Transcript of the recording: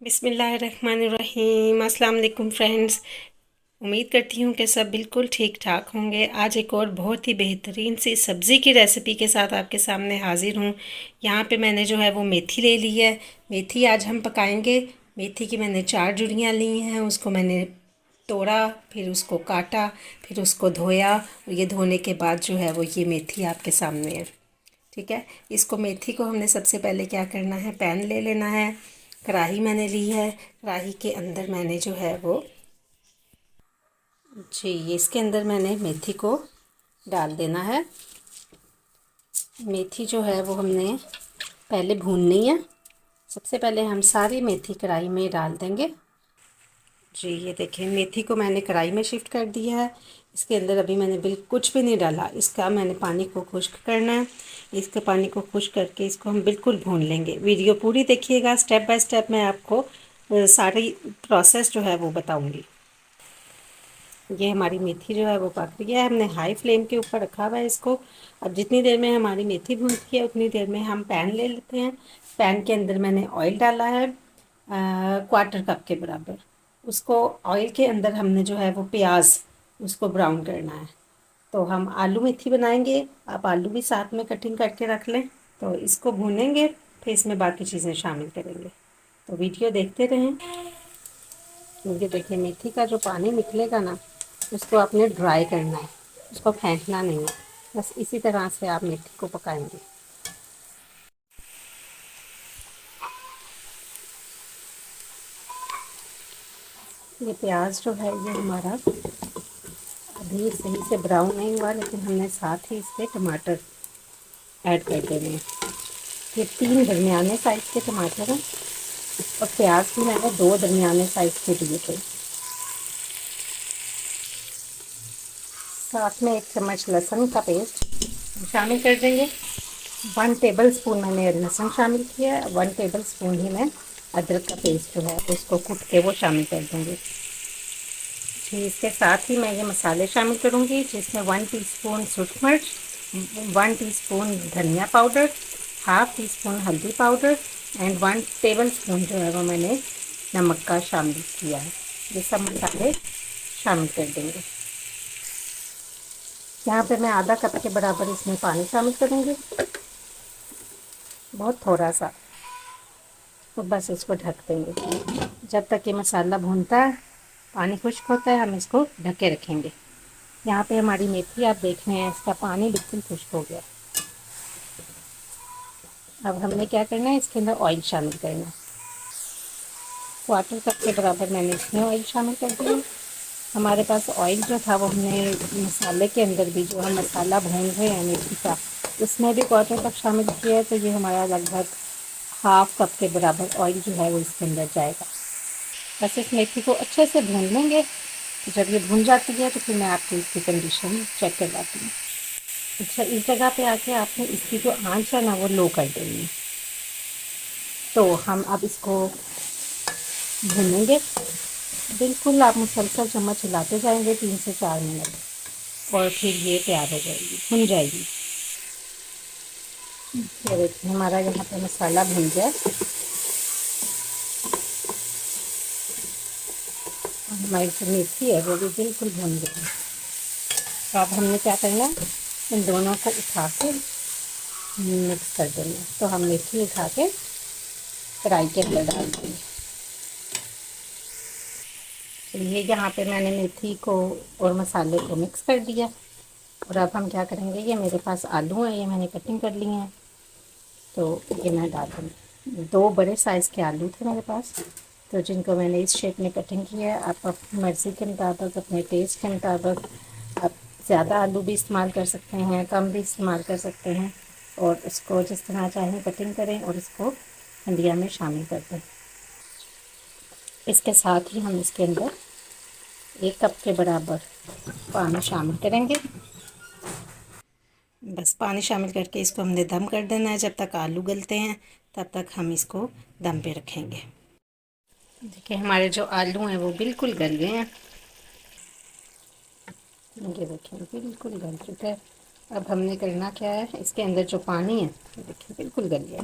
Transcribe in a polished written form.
बिस्मिल्लाहिर्रहमानिर्रहीम। अस्सलाम वालेकुम फ्रेंड्स। उम्मीद करती हूँ कि सब बिल्कुल ठीक ठाक होंगे। आज एक और बहुत ही बेहतरीन सी सब्ज़ी की रेसिपी के साथ आपके सामने हाजिर हूँ। यहाँ पे मैंने जो है वो मेथी ले ली है। मेथी आज हम पकाएंगे। मेथी की मैंने 4 जुड़ियाँ ली हैं। उसको मैंने तोड़ा, फिर उसको काटा, फिर उसको धोया, और ये धोने के बाद जो है वो ये मेथी आपके सामने है। ठीक है। इसको मेथी को हमने सबसे पहले क्या करना है, पैन ले लेना है। कढ़ाई मैंने ली है। कढ़ाई के अंदर मैंने जो है वो जी इसके अंदर मैंने मेथी को डाल देना है। मेथी जो है वो हमने पहले भूननी है। सबसे पहले हम सारी मेथी कढ़ाई में डाल देंगे। जी ये देखिए, मेथी को मैंने कढ़ाई में शिफ्ट कर दिया है। इसके अंदर अभी मैंने बिल्कुल कुछ भी नहीं डाला। इसका मैंने पानी को खुश्क करना है। इसके पानी को खुश्क करके इसको हम बिल्कुल भून लेंगे। वीडियो पूरी देखिएगा, स्टेप बाय स्टेप मैं आपको सारी प्रोसेस जो है वो बताऊंगी। ये हमारी मेथी जो है वो पक रही है। हमने हाई फ्लेम के ऊपर रखा हुआ है इसको। अब जितनी देर में हमारी मेथी भूनती है उतनी देर में हम पैन ले लेते हैं। पैन के अंदर मैंने ऑयल डाला है 1/4 कप के बराबर। उसको ऑयल के अंदर हमने जो है वो प्याज उसको ब्राउन करना है। तो हम आलू मेथी बनाएंगे। आप आलू भी साथ में कटिंग करके रख लें। तो इसको भूनेंगे, फिर इसमें बाकी चीज़ें शामिल करेंगे। तो वीडियो देखते रहें। ये देखिए, मेथी का जो पानी निकलेगा ना, उसको आपने ड्राई करना है, उसको फेंकना नहीं है। बस इसी तरह से आप मेथी को पकाएंगे। ये प्याज जो है ये हमारा अभी सही से ब्राउन नहीं हुआ, लेकिन हमने साथ ही इसके टमाटर ऐड कर देने हैं। ये 3 दरमियाने साइज़ के टमाटर हैं, और प्याज भी मैंने 2 दरमियाने साइज़ के दिए थे। साथ में 1 चम्मच लहसुन का पेस्ट शामिल कर देंगे। 1 टेबल स्पून मैंने लहसुन शामिल किया है। 1 टेबल स्पून ही मैं अदरक का पेस्ट जो है उसको कूट के वो शामिल कर दूँगी। जी इसके साथ ही मैं ये मसाले शामिल करूँगी, जिसमें 1 टीस्पून सूख मिर्च, 1 टीस्पून धनिया पाउडर, हाफ़ टी स्पून हल्दी पाउडर, एंड 1 टेबल स्पून जो है वो मैंने नमक का शामिल किया है। ये सब मसाले शामिल कर देंगे। यहाँ पे मैं आधा कप के बराबर इसमें पानी शामिल करूँगी, बहुत थोड़ा सा। तो बस इसको ढक देंगे जब तक ये मसाला भूनता है, पानी खुश्क होता है, हम इसको ढके रखेंगे। यहाँ पे हमारी मेथी आप देख रहे हैं, इसका पानी बिल्कुल खुश्क हो गया। अब हमने क्या करना है, इसके अंदर ऑयल शामिल करना है। 1/4 कप के बराबर मैंने इसमें ऑयल शामिल कर दिया। हमारे पास ऑयल जो था वो हमने मसाले के अंदर भी, जो हम मसाला भून रहे हैं मेथी का, उसमें भी 1/4 कप शामिल किया है। तो ये हमारा लगभग हाफ़ कप के बराबर ऑयल जो है वो इसके अंदर जाएगा। बस इस मेथी को अच्छे से भून लेंगे। जब ये भून जाती है तो फिर मैं आपको इसकी कंडीशन चेक करवाती हूँ। अच्छा, इस जगह पे आके आपने इसकी जो आंच है ना वो लो कर देनी है। तो हम अब इसको भूनेंगे। बिल्कुल आप मुसलसल चम्मच हिलाते जाएंगे 3 से 4 मिनट, और फिर ये तैयार हो जाएगी, भुन जाएगी। ये देखिए, हमारा यहाँ पे मसाला भुन गया। और हमारी जो मेथी है वो भी बिल्कुल भुन गई। तो अब हमने क्या करना है, इन दोनों को उठा के मिक्स कर देना है। तो हम मेथी उठा के कढ़ाई के अंदर डाल देंगे। तो ये यहाँ पे मैंने मेथी को और मसाले को मिक्स कर दिया। और अब हम क्या करेंगे, ये मेरे पास आलू हैं, ये मैंने कटिंग कर लिए हैं। तो ये मैं डाल दूँगी। 2 बड़े साइज़ के आलू थे मेरे पास, तो जिनको मैंने इस शेप में कटिंग किया है। आप अपनी मर्ज़ी के मुताबिक, अपने टेस्ट के मुताबिक आप ज़्यादा आलू भी इस्तेमाल कर सकते हैं, कम भी इस्तेमाल कर सकते हैं। और इसको जिस तरह चाहें कटिंग करें और इसको हंडिया में शामिल कर दें। इसके साथ ही हम इसके अंदर 1 कप के बराबर पानी शामिल करेंगे। बस पानी शामिल करके इसको हमने दम कर देना है। जब तक आलू गलते हैं तब तक हम इसको दम पे रखेंगे। देखिए, हमारे जो आलू हैं वो बिल्कुल गल गए हैं। ये देखिए, बिल्कुल गल चुका है। अब हमने करना क्या है, इसके अंदर जो पानी है, ये देखिए बिल्कुल गल गया।